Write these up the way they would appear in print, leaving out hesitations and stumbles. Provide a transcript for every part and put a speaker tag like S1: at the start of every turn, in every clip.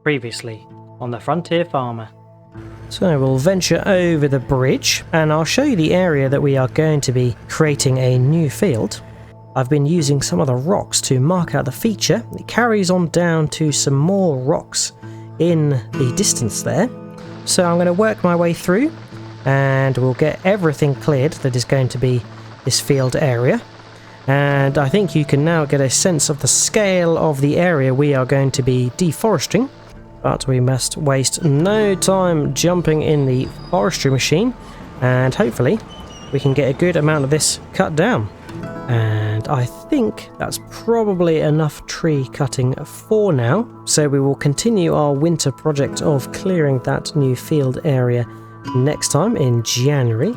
S1: Previously on the Frontier Farmer.
S2: So we'll venture over the bridge and I'll show you the area that we are going to be creating a new field. I've been using some of the rocks to mark out the feature. It carries on down to some more rocks in the distance there. So I'm going to work my way through and we'll get everything cleared that is going to be this field area. And I think you can now get a sense of the scale of the area we are going to be deforesting. But we must waste no time jumping in the forestry machine, and hopefully we can get a good amount of this cut down. And I think that's probably enough tree cutting for now, so we will continue our winter project of clearing that new field area next time in January.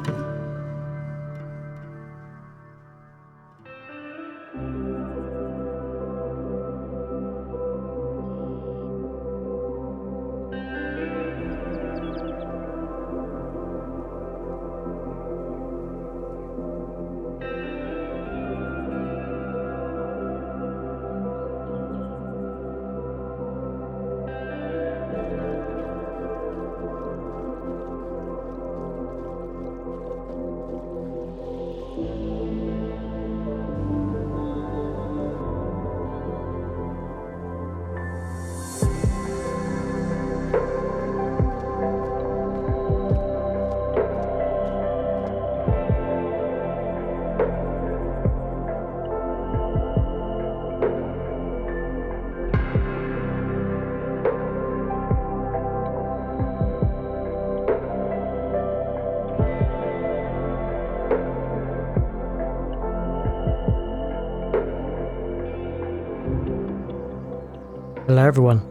S2: Hello everyone,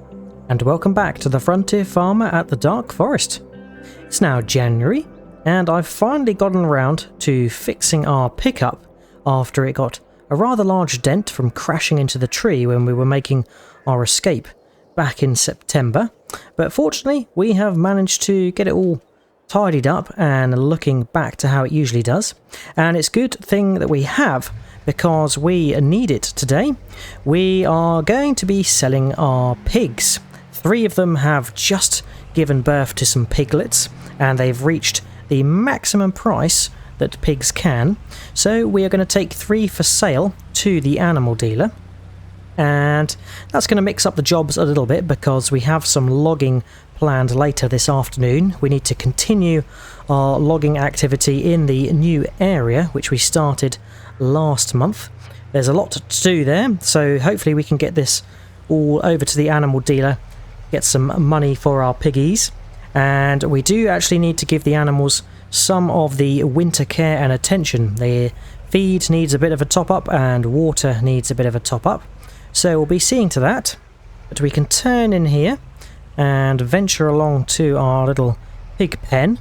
S2: and welcome back to the Frontier Farmer at the Dark Forest. It's now January, and I've finally gotten around to fixing our pickup after it got a rather large dent from crashing into the tree when we were making our escape back in September. But fortunately, we have managed to get it all tidied up and looking back to how it usually does. And it's a good thing that we have, because we need it today. We are going to be selling our pigs. 3 of them have just given birth to some piglets, and they've reached the maximum price that pigs can. So we are going to take 3 for sale to the animal dealer. And that's going to mix up the jobs a little bit because we have some logging planned later this afternoon. We need to continue our logging activity in the new area which we started last month. There's a lot to do there, so hopefully we can get this all over to the animal dealer, get some money for our piggies. And we do actually need to give the animals some of the winter care and attention. Their feed needs a bit of a top up and water needs a bit of a top up, so we'll be seeing to that. But we can turn in here and venture along to our little pig pen.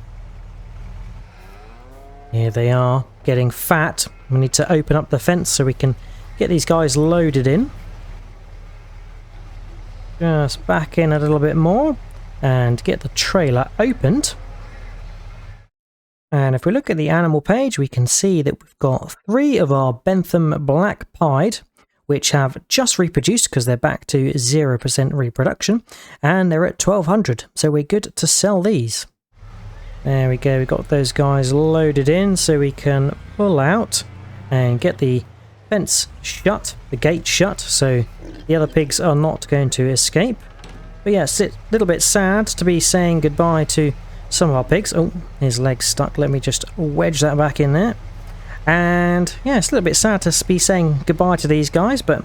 S2: Here they are, getting fat. We need to open up the fence so we can get these guys loaded in. Just back in a little bit more and get the trailer opened. And if we look at the animal page, we can see that we've got 3 of our Bentham Black Pied, which have just reproduced because they're back to 0% reproduction, and they're at 1200, so we're good to sell these. There we go, we've got those guys loaded in so we can pull out and get the fence shut, the gate shut, so the other pigs are not going to escape. But yeah, it's a little bit sad to be saying goodbye to some of our pigs. Oh, his leg's stuck, let me just wedge that back in there. And yeah, it's a little bit sad to be saying goodbye to these guys, but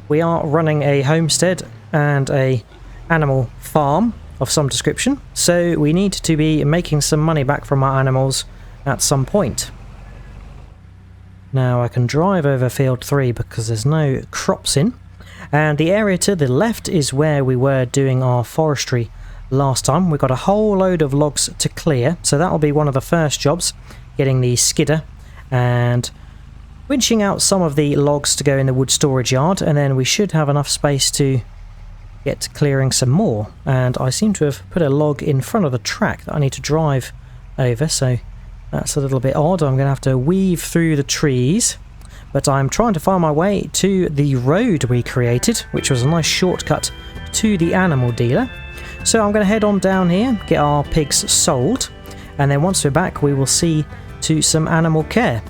S2: we are running a homestead and a animal farm of some description, so we need to be making some money back from our animals at some point. Now I can drive over field 3 because there's no crops in, and the area to the left is where we were doing our forestry last time. We've got a whole load of logs to clear, so that'll be one of the first jobs, getting the skidder and winching out some of the logs to go in the wood storage yard, and then we should have enough space to get clearing some more. And I seem to have put a log in front of the track that I need to drive over, so that's a little bit odd. I'm going to have to weave through the trees, but I'm trying to find my way to the road we created, which was a nice shortcut to the animal dealer. So I'm going to head on down here, get our pigs sold, and then once we're back we will see to some animal care.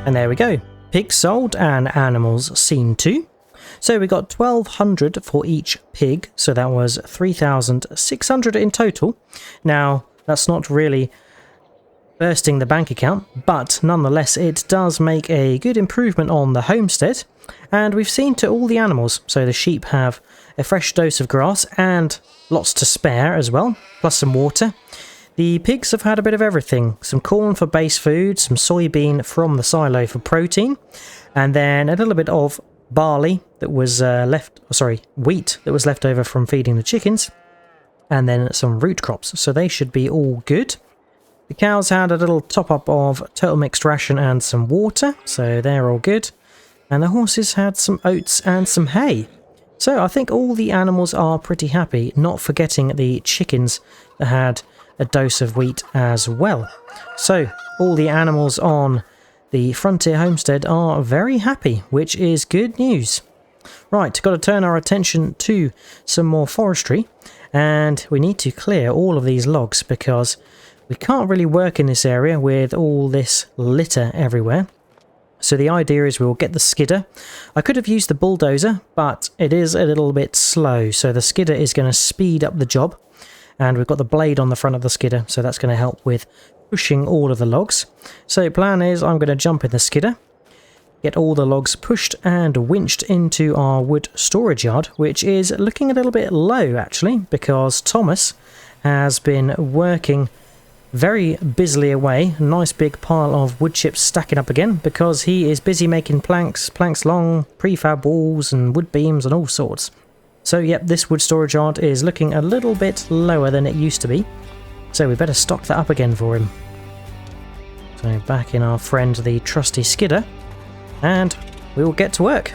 S2: And there we go, pigs sold and animals seen to. So we got 1,200 for each pig, so that was 3,600 in total. Now, that's not really bursting the bank account, but nonetheless it does make a good improvement on the homestead. And we've seen to all the animals, so the sheep have a fresh dose of grass and lots to spare as well, plus some water. The pigs have had a bit of everything, some corn for base food, some soybean from the silo for protein, and then a little bit of barley that was wheat that was left over from feeding the chickens, and then some root crops, so they should be all good. The cows had a little top up of total mixed ration and some water, so they're all good, and the horses had some oats and some hay. So I think all the animals are pretty happy, not forgetting the chickens that had a dose of wheat as well. So all the animals on the Frontier homestead are very happy, which is good news. Right, got to turn our attention to some more forestry, and we need to clear all of these logs because we can't really work in this area with all this litter everywhere. So the idea is we'll get the skidder. I could have used the bulldozer, but it is a little bit slow, so the skidder is going to speed up the job. And we've got the blade on the front of the skidder, so that's going to help with pushing all of the logs. So plan is I'm going to jump in the skidder, get all the logs pushed and winched into our wood storage yard, which is looking a little bit low actually, because Thomas has been working very busily away. Nice big pile of wood chips stacking up again, because he is busy making planks long, prefab walls and wood beams and all sorts. So yep, this wood storage yard is looking a little bit lower than it used to be. So we better stock that up again for him. So back in our friend the trusty skidder, and we will get to work.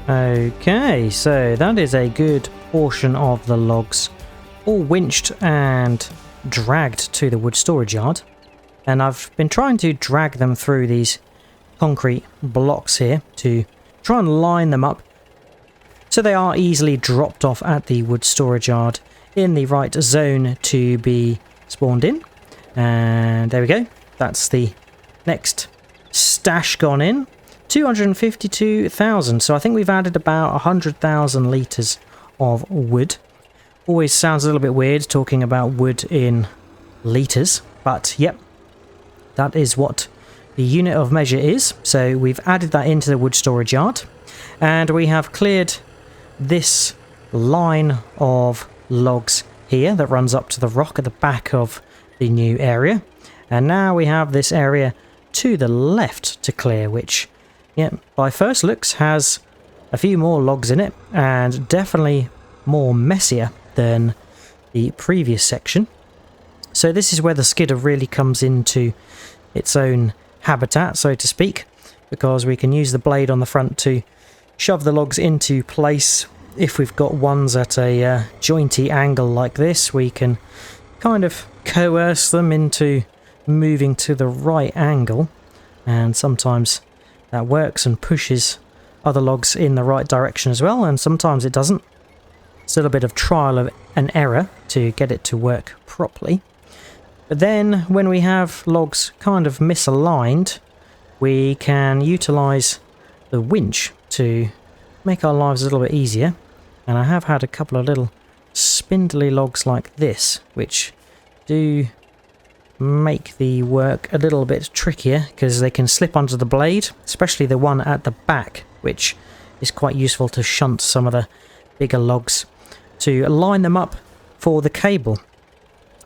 S2: Okay, so that is a good portion of the logs all winched and dragged to the wood storage yard. And I've been trying to drag them through these concrete blocks here to try and line them up so they are easily dropped off at the wood storage yard in the right zone to be spawned in. And there we go. That's the next stash gone in. 252,000. So I think we've added about 100,000 litres of wood. Always sounds a little bit weird talking about wood in litres, but yep, that is what the unit of measure is. So we've added that into the wood storage yard, and we have cleared this line of logs here that runs up to the rock at the back of the new area. And now we have this area to the left to clear, which, yeah, by first looks has a few more logs in it and definitely more messier than the previous section. So this is where the skidder really comes into its own habitat, so to speak, because we can use the blade on the front to shove the logs into place. If we've got ones at a jointy angle like this, we can kind of coerce them into moving to the right angle, and sometimes that works and pushes other logs in the right direction as well, and sometimes it doesn't. Still a bit of trial and error to get it to work properly. But then when we have logs kind of misaligned, we can utilise the winch to make our lives a little bit easier. And I have had a couple of little spindly logs like this, which do make the work a little bit trickier because they can slip under the blade, especially the one at the back, which is quite useful to shunt some of the bigger logs to line them up for the cable,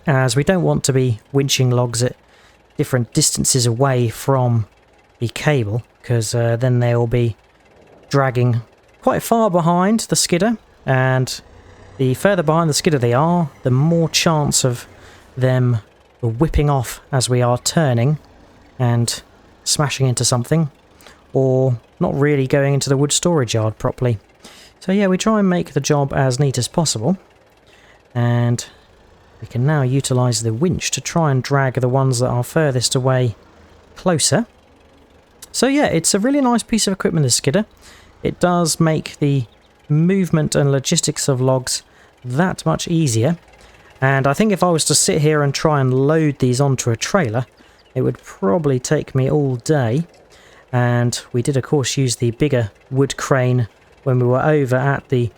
S2: as we don't want to be winching logs at different distances away from the cable, because then they'll be dragging quite far behind the skidder, and the further behind the skidder they are, the more chance of them whipping off as we are turning and smashing into something, or not really going into the wood storage yard properly. So yeah, we try and make the job as neat as possible, and we can now utilise the winch to try and drag the ones that are furthest away closer. So yeah, it's a really nice piece of equipment, this skidder. It does make the movement and logistics of logs that much easier. And I think if I was to sit here and try and load these onto a trailer, it would probably take me all day. And we did of course use the bigger wood crane when we were over at the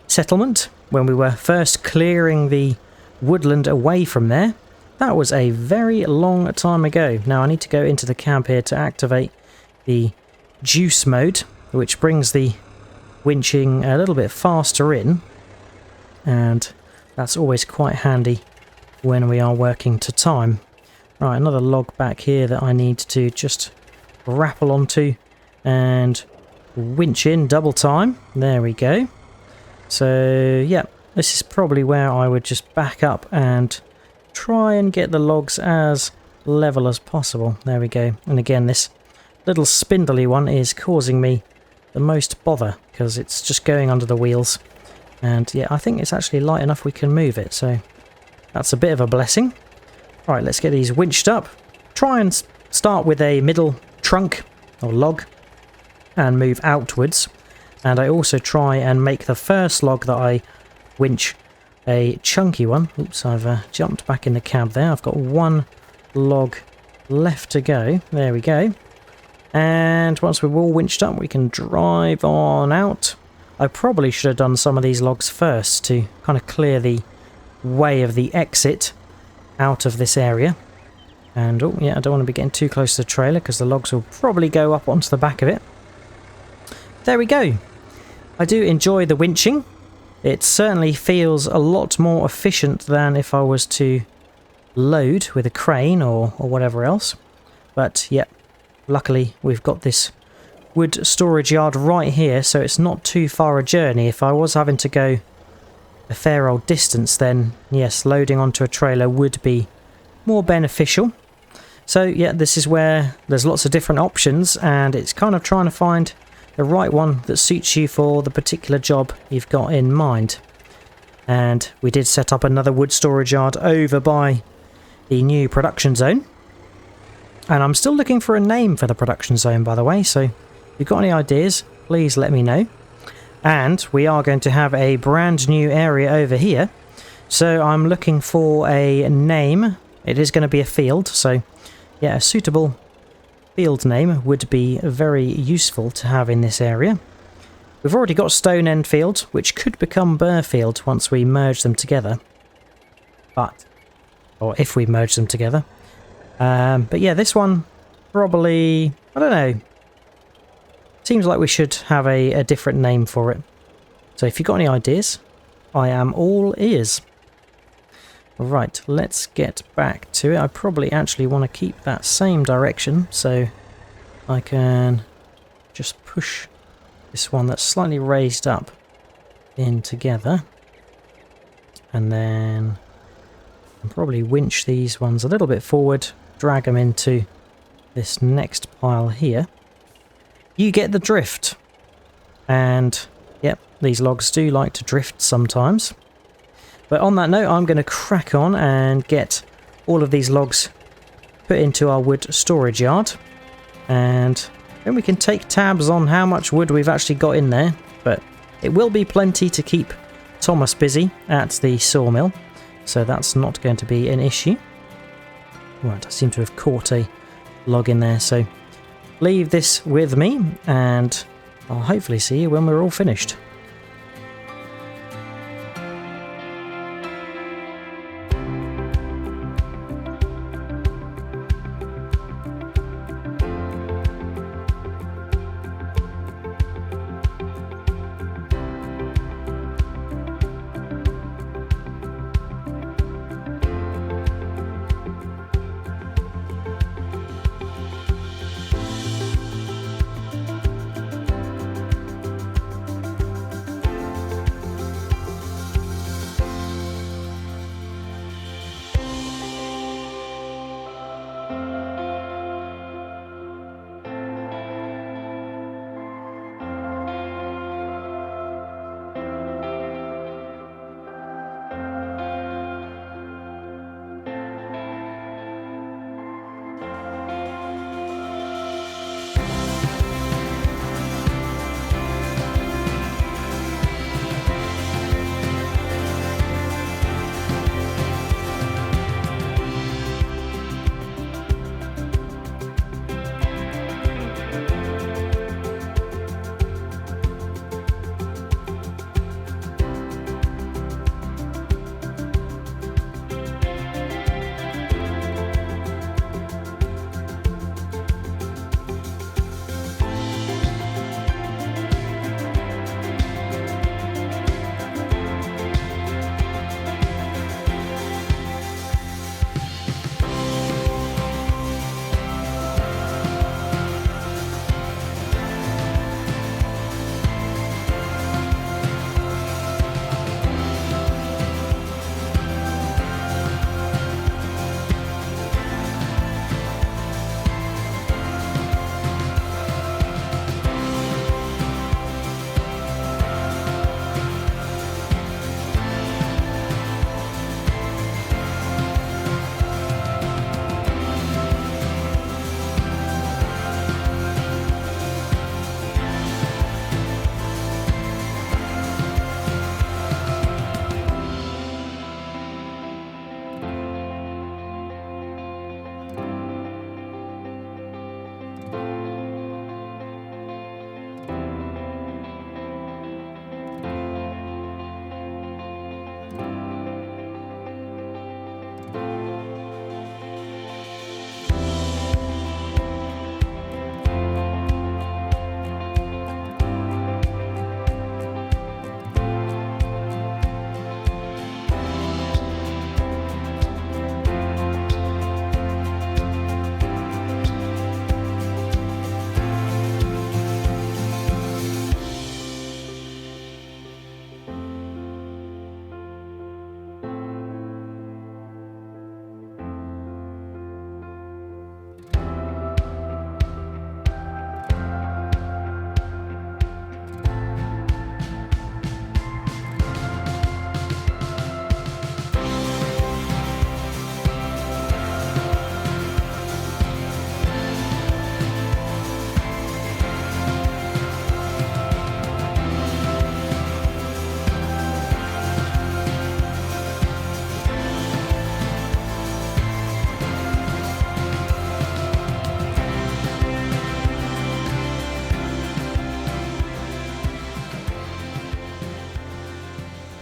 S2: settlement, when we were first clearing the woodland away from there. That was a very long time ago. Now I need to go into the camp here to activate the juice mode, which brings the winching a little bit faster in, and that's always quite handy when we are working to time. Right, another log back here that I need to just grapple onto and winch in double time. There we go. So yeah, this is probably where I would just back up and try and get the logs as level as possible. There we go. And again, this little spindly one is causing me the most bother because it's just going under the wheels. And yeah, I think it's actually light enough we can move it, so that's a bit of a blessing. Right, let's get these winched up. Try and start with a middle trunk or log and move outwards. And I also try and make the first log that I winch a chunky one. Oops, I've jumped back in the cab there. I've got one log left to go. There we go. And once we're all winched up, we can drive on out. I probably should have done some of these logs first to kind of clear the way of the exit out of this area. And oh yeah, I don't want to be getting too close to the trailer because the logs will probably go up onto the back of it. There we go. I do enjoy the winching. It certainly feels a lot more efficient than if I was to load with a crane or whatever else. But yeah, luckily we've got this wood storage yard right here, so it's not too far a journey. If I was having to go a fair old distance, then yes, loading onto a trailer would be more beneficial. So yeah, this is where there's lots of different options, and it's kind of trying to find the right one that suits you for the particular job you've got in mind. And we did set up another wood storage yard over by the new production zone. And I'm still looking for a name for the production zone, by the way, so if you've got any ideas, please let me know. And we are going to have a brand new area over here, so I'm looking for a name. It is going to be a field, so yeah, a suitable field name would be very useful to have in this area. We've already got Stone End Field, which could become Burfield once we merge them together. Or if we merge them together. But yeah, this one probably, I don't know. Seems like we should have a different name for it. So if you've got any ideas, I am all ears. Right, let's get back to it. I probably actually want to keep that same direction, so I can just push this one that's slightly raised up in together. And then I'll probably winch these ones a little bit forward, drag them into this next pile here. You get the drift. And yep, these logs do like to drift sometimes. But on that note, I'm going to crack on and get all of these logs put into our wood storage yard. And then we can take tabs on how much wood we've actually got in there. But it will be plenty to keep Thomas busy at the sawmill. So that's not going to be an issue. Right, I seem to have caught a log in there. So leave this with me and I'll hopefully see you when we're all finished.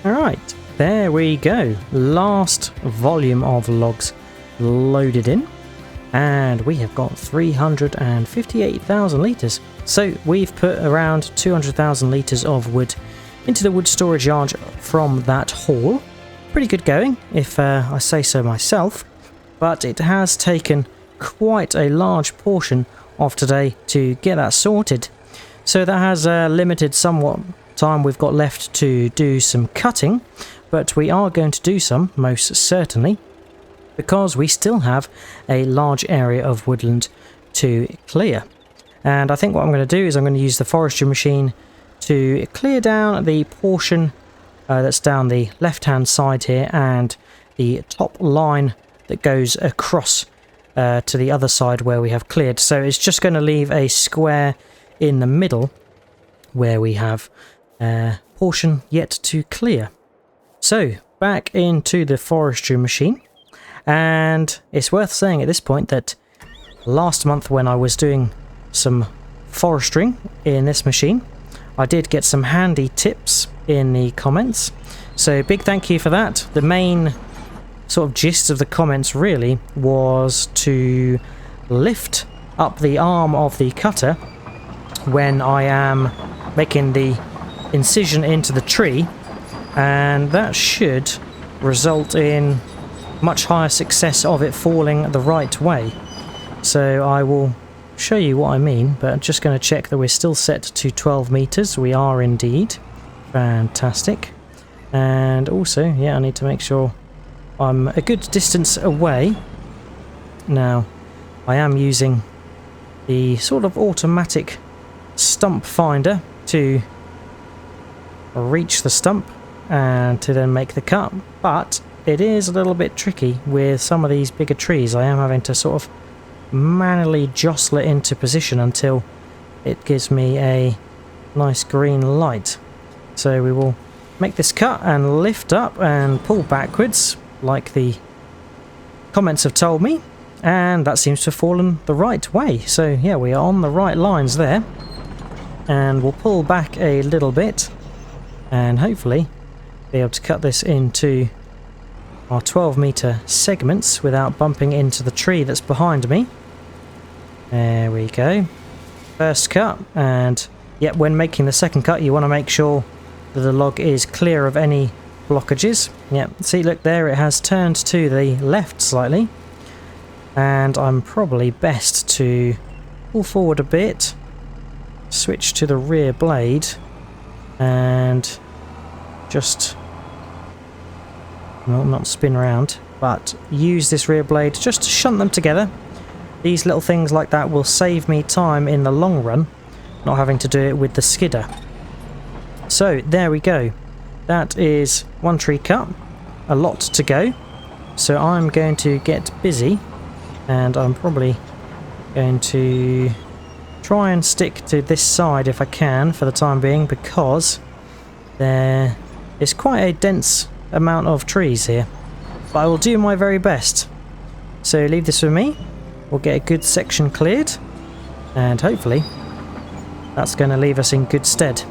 S2: Alright, there we go. Last volume of logs loaded in. And we have got 358,000 litres. So we've put around 200,000 litres of wood into the wood storage yard from that haul. Pretty good going, if I say so myself. But it has taken quite a large portion of today to get that sorted. So that has limited somewhat time we've got left to do some cutting. But we are going to do some, most certainly, because we still have a large area of woodland to clear. And I think what I'm going to do is I'm going to use the forestry machine to clear down the portion that's down the left hand side here and the top line that goes across to the other side where we have cleared. So it's just going to leave a square in the middle where we have a portion yet to clear. So back into the forestry machine. And it's worth saying at this point that last month when I was doing some forestering in this machine, I did get some handy tips in the comments. So big thank you for that. The main sort of gist of the comments really was to lift up the arm of the cutter when I am making the incision into the tree, and that should result in much higher success of it falling the right way. So I will show you what I mean, but I'm just going to check that we're still set to 12 meters. We are indeed. Fantastic. And also, yeah, I need to make sure I'm a good distance away. Now, I am using the sort of automatic stump finder to reach the stump and to then make the cut, but it is a little bit tricky with some of these bigger trees. I am having to sort of manually jostle it into position until it gives me a nice green light. So we will make this cut and lift up and pull backwards like the comments have told me, and that seems to have fallen the right way. So yeah, we are on the right lines there, and we'll pull back a little bit and hopefully be able to cut this into our 12 meter segments without bumping into the tree that's behind me. There we go. First cut, and yet when making the second cut you want to make sure that the log is clear of any blockages. Yep, see, look there, it has turned to the left slightly, and I'm probably best to pull forward a bit, switch to the rear blade, and just, well, not spin around, but use this rear blade just to shunt them together. These little things like that will save me time in the long run, not having to do it with the skidder. So there we go. That is one tree cut, a lot to go. So I'm going to get busy, and I'm probably going to try and stick to this side if I can for the time being, because there is quite a dense amount of trees here. But I will do my very best. So leave this with me. We'll get a good section cleared, and hopefully that's going to leave us in good stead.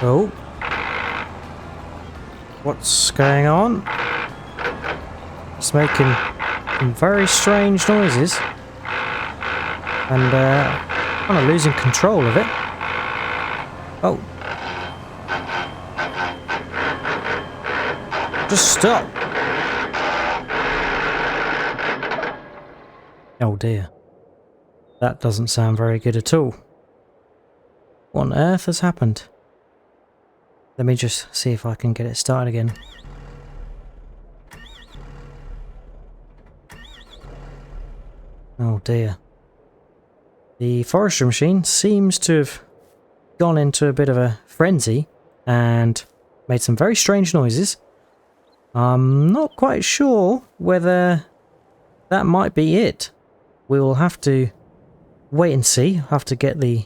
S2: Oh. What's going on? It's making some very strange noises. And kind of losing control of it. Oh. Just stop. Oh dear. That doesn't sound very good at all. What on earth has happened? Let me just see if I can get it started again. Oh dear. The forestry machine seems to have gone into a bit of a frenzy and made some very strange noises. I'm not quite sure whether that might be it. We will have to wait and see. I'll have to get the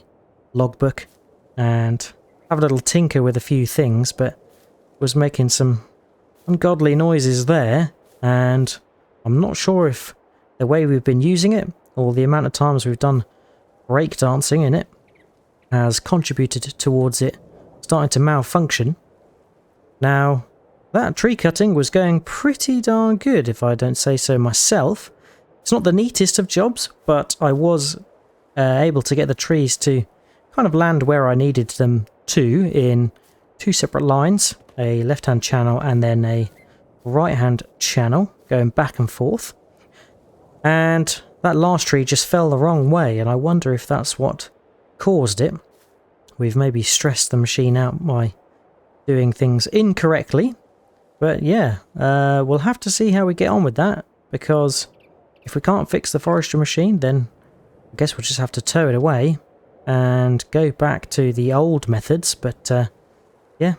S2: logbook and have a little tinker with a few things, but was making some ungodly noises there, and I'm not sure if the way we've been using it or the amount of times we've done breakdancing in it has contributed towards it starting to malfunction. Now, that tree cutting was going pretty darn good, if I don't say so myself. It's not the neatest of jobs, but I was able to get the trees to kind of land where I needed them to in two separate lines, a left-hand channel and then a right-hand channel going back and forth. And that last tree just fell the wrong way, and I wonder if that's what caused it. We've maybe stressed the machine out by doing things incorrectly. But yeah, we'll have to see how we get on with that, because if we can't fix the forestry machine, then I guess we'll just have to tow it away and go back to the old methods. But yeah,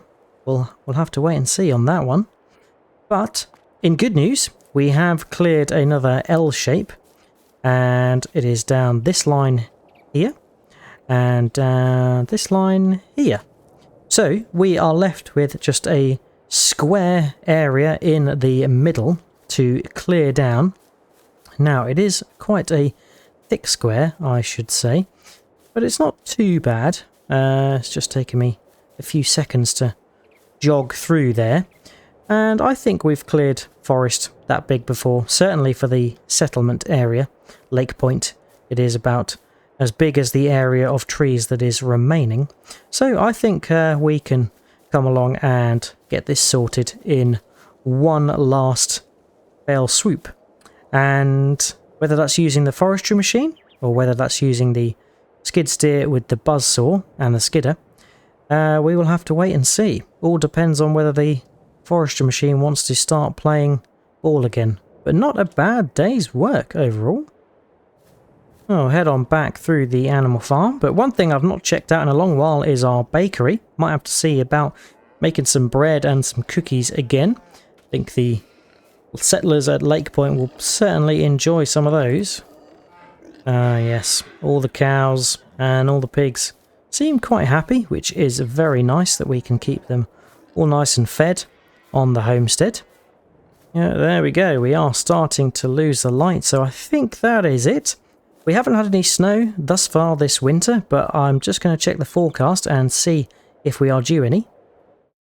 S2: we'll have to wait and see on that one. But in good news, we have cleared another L shape, and it is down this line here and this line here. So we are left with just a square area in the middle to clear down. Now, it is quite a thick square, I should say, but it's not too bad. It's just taken me a few seconds to jog through there, and I think we've cleared forest that big before. Certainly for the settlement area, Lake Point, it is about as big as the area of trees that is remaining. So I think we can come along and get this sorted in one last fell swoop. And whether that's using the forestry machine or whether that's using the skid steer with the buzzsaw and the skidder, we will have to wait and see. All depends on whether the forestry machine wants to start playing ball again. But not a bad day's work overall. I'll head on back through the animal farm, but one thing I've not checked out in a long while is our bakery. Might have to see about making some bread and some cookies again. I think the settlers at Lake Point will certainly enjoy some of those. Yes, all the cows and all the pigs seem quite happy, which is very nice that we can keep them all nice and fed on the homestead. Yeah, there we go. We are starting to lose the light, so I think that is it. We haven't had any snow thus far this winter, but I'm just going to check the forecast and see if we are due any.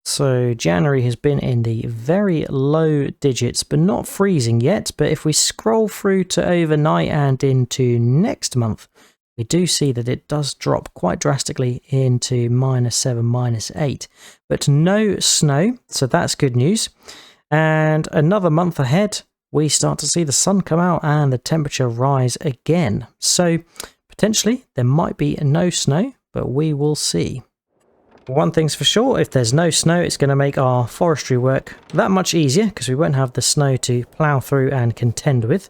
S2: So January has been in the very low digits, but not freezing yet. But if we scroll through to overnight and into next month, we do see that it does drop quite drastically into -7, -8. But no snow, so that's good news. And another month ahead, we start to see the sun come out and the temperature rise again. So potentially there might be no snow, but we will see. One thing's for sure, if there's no snow, it's going to make our forestry work that much easier, because we won't have the snow to plough through and contend with.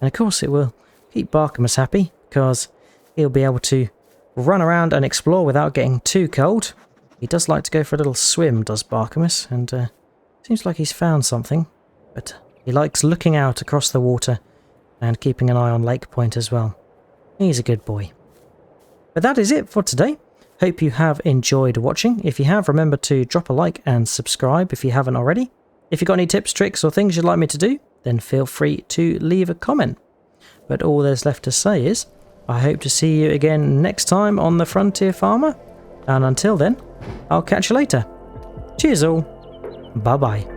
S2: And of course it will keep Barkamus happy, because he'll be able to run around and explore without getting too cold. He does like to go for a little swim, does Barkamus, and seems like he's found something. But he likes looking out across the water and keeping an eye on Lake Point as well. He's a good boy. But that is it for today. Hope you have enjoyed watching. If you have, remember to drop a like and subscribe if you haven't already. If you've got any tips, tricks or things you'd like me to do, then feel free to leave a comment. But all there's left to say is, I hope to see you again next time on The Frontier Farmer. And until then, I'll catch you later. Cheers all. Bye bye.